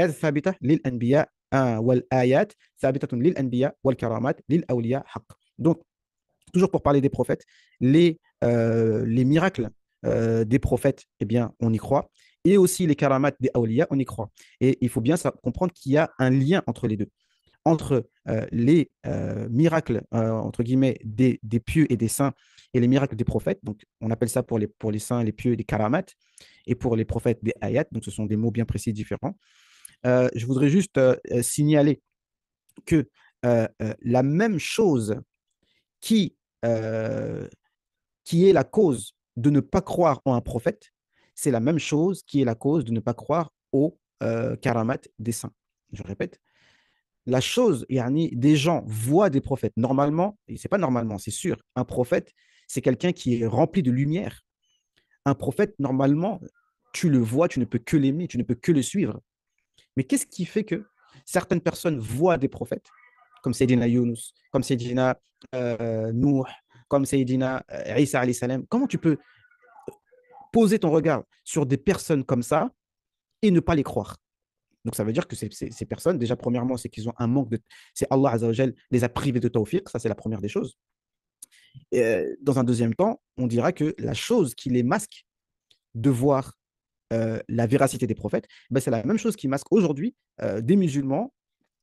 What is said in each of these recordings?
ثابتة للأنبياء والآيات ثابتة للأنبياء والكرامات للأولياء حق. Donc, toujours pour parler des prophètes, les miracles des prophètes, eh bien, on y croit. Et aussi les karamats des awliya, on y croit. Et il faut bien comprendre qu'il y a un lien entre les deux. Entre les miracles, entre guillemets, des pieux et des saints et les miracles des prophètes. Donc, on appelle ça pour les saints, les pieux, des karamats. Et pour les prophètes, des ayats. Donc, ce sont des mots bien précis différents. Je voudrais juste signaler que la même chose qui, euh, qui est la cause de ne pas croire en un prophète, c'est la même chose qui est la cause de ne pas croire au karamat des saints. Je répète, la chose, yani, des gens voient des prophètes. Normalement, et c'est pas normalement, c'est sûr, un prophète, c'est quelqu'un qui est rempli de lumière. Un prophète, normalement, tu le vois, tu ne peux que l'aimer, tu ne peux que le suivre. Mais qu'est-ce qui fait que certaines personnes voient des prophètes, comme Sayyidina Yunus, comme Sayyidina Nuh, comme Sayyidina Isa alayhi salam? Comment tu peux poser ton regard sur des personnes comme ça et ne pas les croire? Donc, ça veut dire que ces personnes, déjà, premièrement, c'est qu'ils ont un manque de. C'est Allah Azzawajal les a privés de tawfiq, ça, c'est la première des choses. Et, dans un deuxième temps, on dira que la chose qui les masque de voir la véracité des prophètes, ben, c'est la même chose qui masque aujourd'hui des musulmans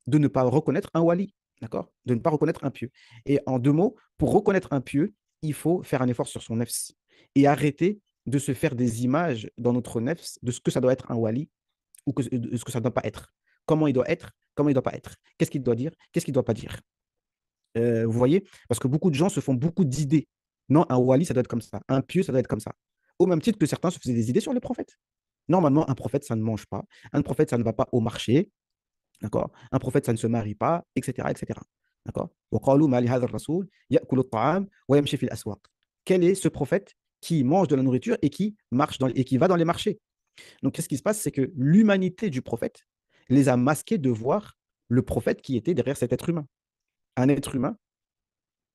de ne pas reconnaître un wali, d'accord? De ne pas reconnaître un pieux. Et en deux mots, pour reconnaître un pieux, il faut faire un effort sur son nefs et arrêter de se faire des images dans notre nefs de ce que ça doit être un wali ou de ce que ça ne doit pas être. Comment il doit être, comment il ne doit pas être. Qu'est-ce qu'il doit dire, qu'est-ce qu'il ne doit pas dire. Vous voyez? Parce que beaucoup de gens se font beaucoup d'idées. Non, un wali, ça doit être comme ça. Un pieux, ça doit être comme ça. Au même titre que certains se faisaient des idées sur les prophètes. Normalement, un prophète, ça ne mange pas. Un prophète, ça ne va pas au marché. D'accord? Un prophète, ça ne se marie pas, etc., etc. D'accord? Quel est ce prophète qui mange de la nourriture et qui marche et qui va dans les marchés? Donc, qu'est-ce qui se passe? C'est que l'humanité du prophète les a masqués de voir le prophète qui était derrière cet être humain. Un être humain,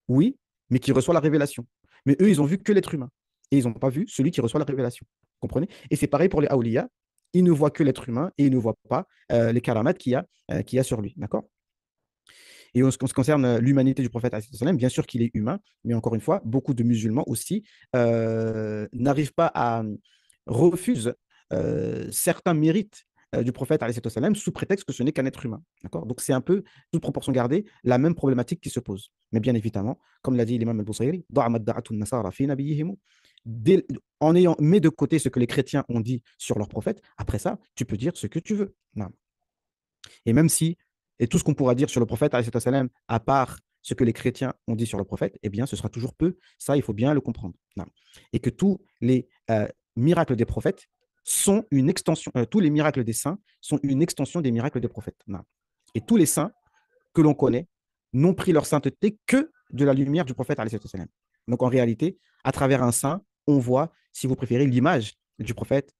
oui, mais qui reçoit la révélation. Mais eux, ils ont vu que l'être humain. Et ils n'ont pas vu celui qui reçoit la révélation. Vous comprenez? Et c'est pareil pour les awliya. Ils ne voient que l'être humain et ils ne voient pas les karamats qu'il y a sur lui. D'accord? Et en ce qui concerne l'humanité du prophète, bien sûr qu'il est humain, mais encore une fois, beaucoup de musulmans aussi n'arrivent pas à refuser certains mérites du prophète sous prétexte que ce n'est qu'un être humain. D'accord? Donc c'est un peu, toute proportion gardée, la même problématique qui se pose. Mais bien évidemment, comme l'a dit l'imam al-Busayri, en ayant mis de côté ce que les chrétiens ont dit sur leur prophète, après ça, tu peux dire ce que tu veux. Non. Et même si, et tout ce qu'on pourra dire sur le prophète, à part ce que les chrétiens ont dit sur le prophète, eh bien, ce sera toujours peu. Ça, il faut bien le comprendre. Non. Et que tous les miracles des prophètes sont une extension, tous les miracles des saints sont une extension des miracles des prophètes. Non. Et tous les saints que l'on connaît n'ont pris leur sainteté que de la lumière du prophète. Donc, en réalité, à travers un saint, on voit, si vous préférez, l'image du prophète.